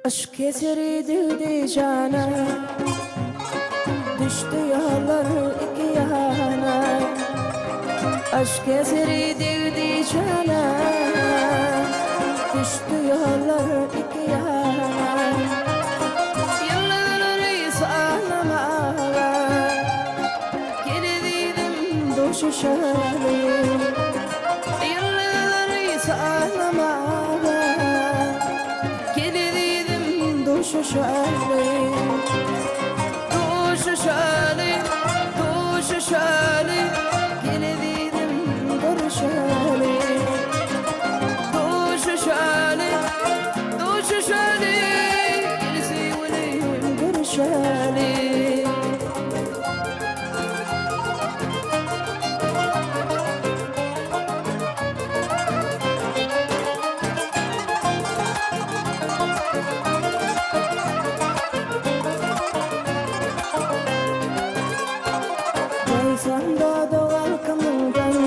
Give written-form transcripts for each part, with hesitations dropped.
Aşk eseri dilde cana, düştü yollar iki yana. Aşk eseri dilde cana, düştü yollar iki yana. Yılları sağlamağa, geldim doşu şali. Yılları sağlamağa, Duşu şali, duşu şali, duşu şali, geldim dur şali, duşu şali, duşu şali, geldim dur şali. Sanda doğal kamından,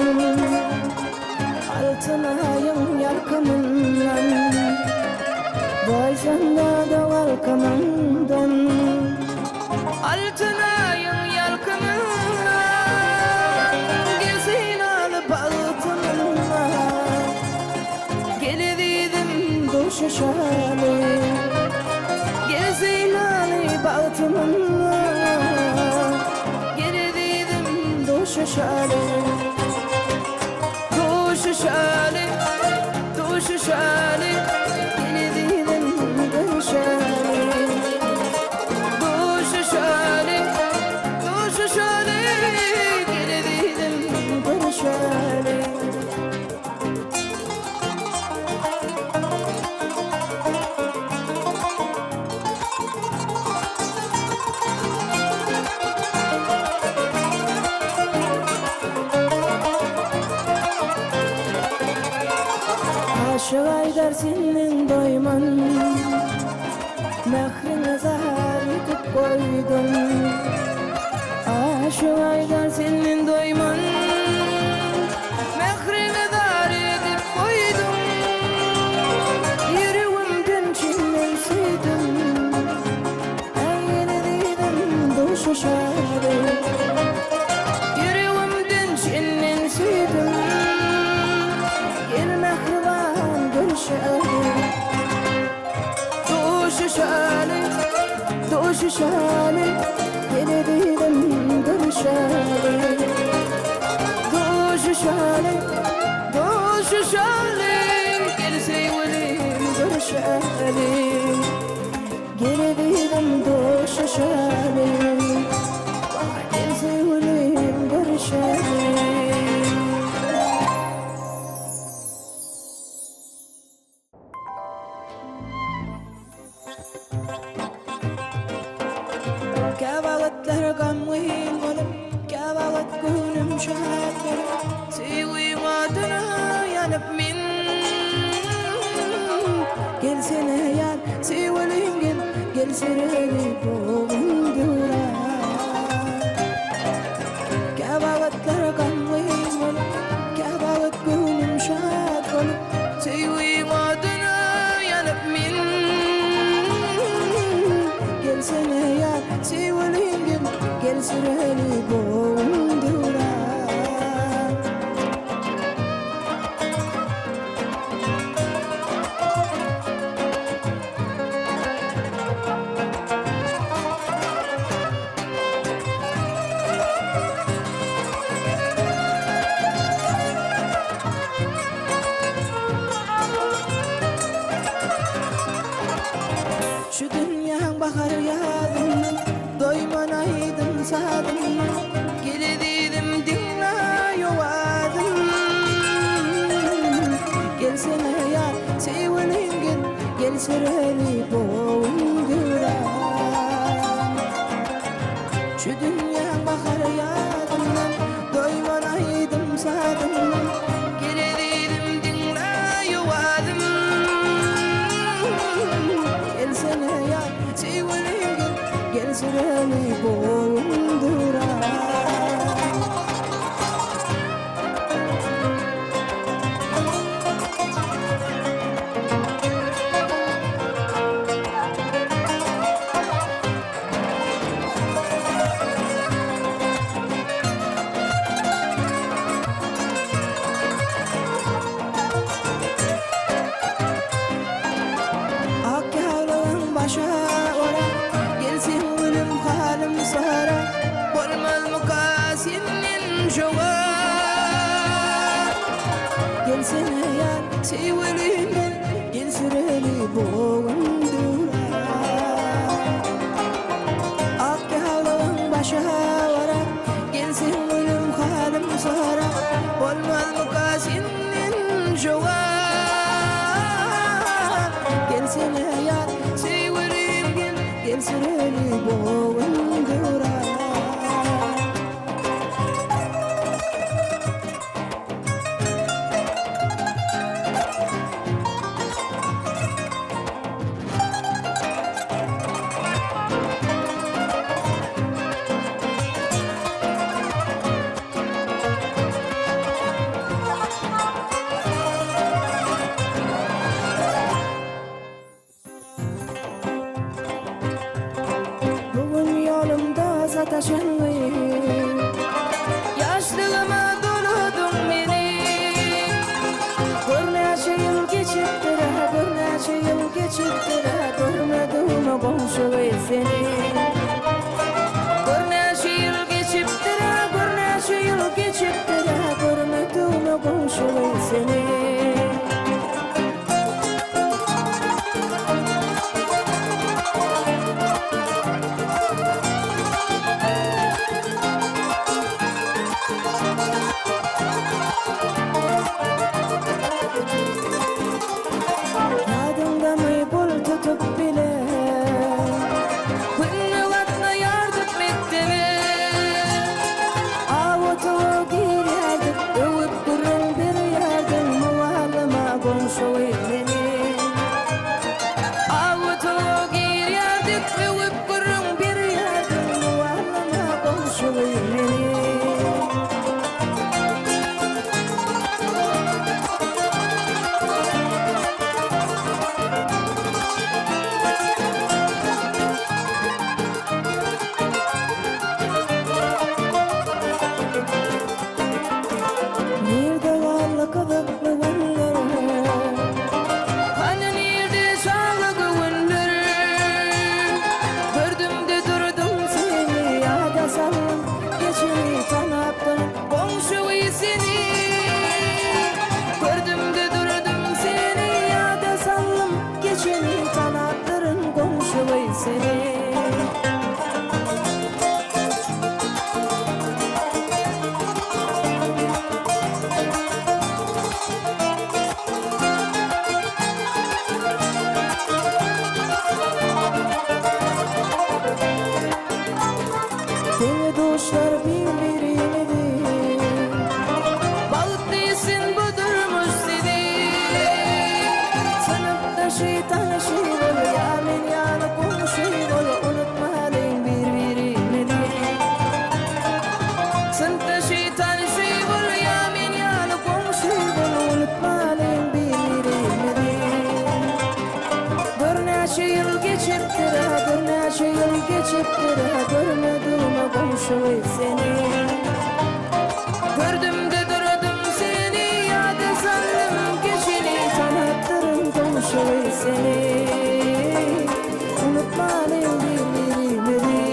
altına ayın yarkımından. Vay sanda doğal kamından, altına ayın yarkımından. Gezin alıp altınına, geldim duşu şali. Gezin alıp altınına, duşu şali, duşu şali, duşu şali, geldim dur şali, duşu şali, duşu şali, geldim dur şali. Aşık Aydar senin doyman, mehrine zahar yutub koydun. Aşık Aydar senin doyman, mehrine zahar yutub koydun. Yüreğimden çinlen süydün, geldim duşu şali. Yüreğimden çinlen süydün, duşu şali, duşu şali, geldim dur şali. Duşu şali, duşu şali, geldim dur şali. Geldim duşu şali, geldim dur şali. كبغتلر قموين قلب كبغت كونم شهاد قلب سيوي وادنا ينب من قل سنة يان سيوي الهنجل قل سرالي بوغن دورا كبغتلر قموين قلب كبغت كونم شهاد قلب سيوي وادنا ينب من قل سنة يان سيوي الهنجل قل سرالي بوغن دورا Şu dünyanın bahar yağdın, doyman aydın sadın. Geldim dinle yovadım. Gelsene yar sevilingin, gel sırali boğun güran. Şu dünyanın bahar yağdın, doyman aydın sadın. Geldim dinle yovadım. Gelsene ya sevilingin, gel sırali boğun duran. başa gelsin ölüm halim sara olmaz mukasimin şoğa gelsene yar sevilingen gelsireli boğundura akki havlağın başa gelsin ölüm halim sara olmaz mukasimin şoğa gelsene yar sevilingen gelsireli boğundura sataşanmayı yaşlığıma doladın beni görneçe yıl geçiptire görneçe yıl geçiptire görmedim komşuyu seni görneçe yıl geçiptire görneçe yıl geçiptire görmedim komşuyu seni Dostlar birbirini balık değilsin bu durmuş seni sınıfta şeytan şey ol yamin yanı komşu ol unutmalıyım birbirini sınıfta şeytan şey ol yamin yanı komşu ol unutmalıyım birbirini görneçe yıl geçiptir görneçe yıl geçiptir görmedim komşuyu seni gördüm de durdum seni yâde sandım geçini tanıttırım komşuyu seni unutmalıyım birbirini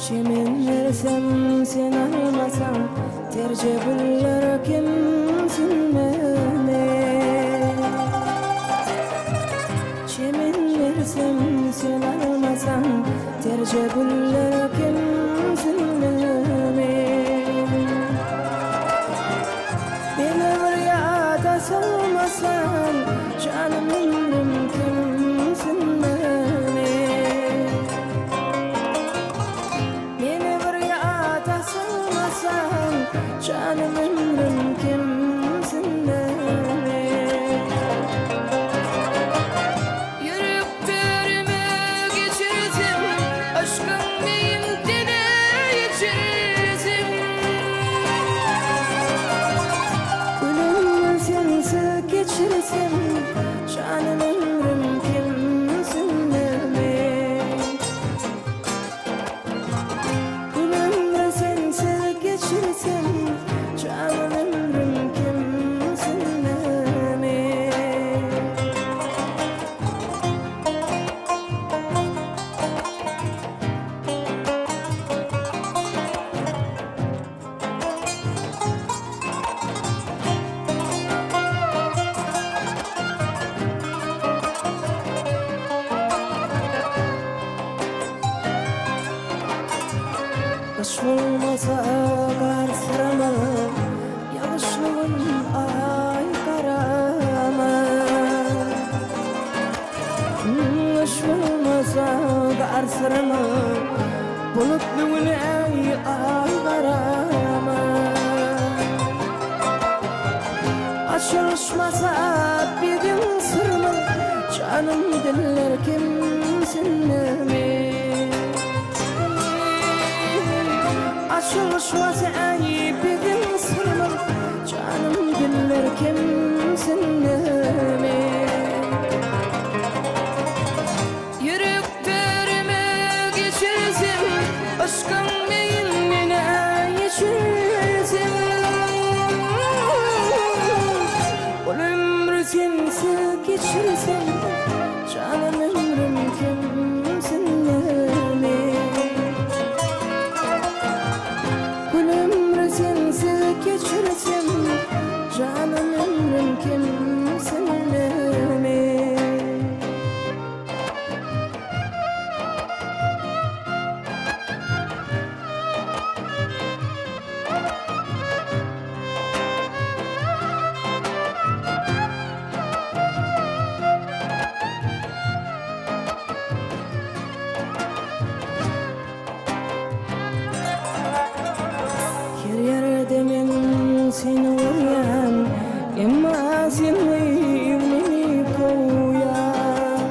Çemin versem sen almasan tercih buller kimsin beni Çemin versem sen almasan tercih buller kimsin beni Beni buraya da salmasan canım ömrüm kimsin beni canım ömrüm kimsin beni Yürü Yaş olmasa karsırama, yağışlığın ay karama. Yaş olmasa karsırama, bulutluğun ay karama. Açılışmasa bizim sırrımı, canım diller kimsin mi? Açılışmasa ay bizim sırrımı, canım diller kimsin mi? Yüreklerime geçirsin, aşkın beynine geçirsin. Ömrü sensiz geçirsin, canım ömrüm kimsin mi? Ömrü sensiz geçirsin, canım ömrüm kimsin mi? Her yerde men seni uyan, emma seni beni koyan.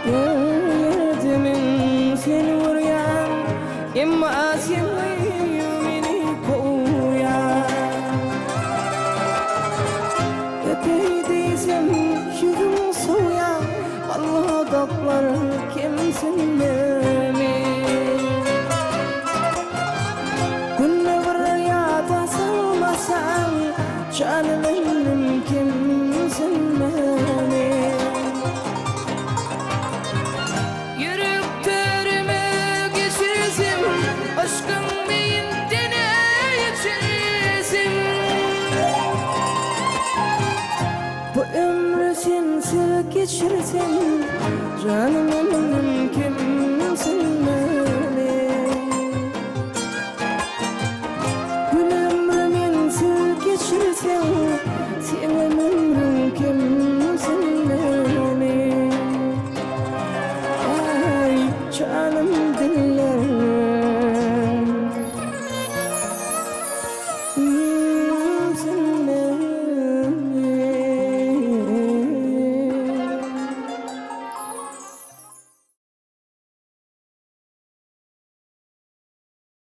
Her yerde men seni uyan, emma seni beni koyan. Öpeydiysem yüzüm soğuyan, Allah kaplar kimsin mi? Canım ömrüm kimsin beni? Yüreklerime geçirsin, aşkın beynine geçirsin. Bu ömrü sensiz geçirsin, canım ömrüm kimsin beni? Geçirsin, senin ömrün kimsin beni? Ay canım dinle.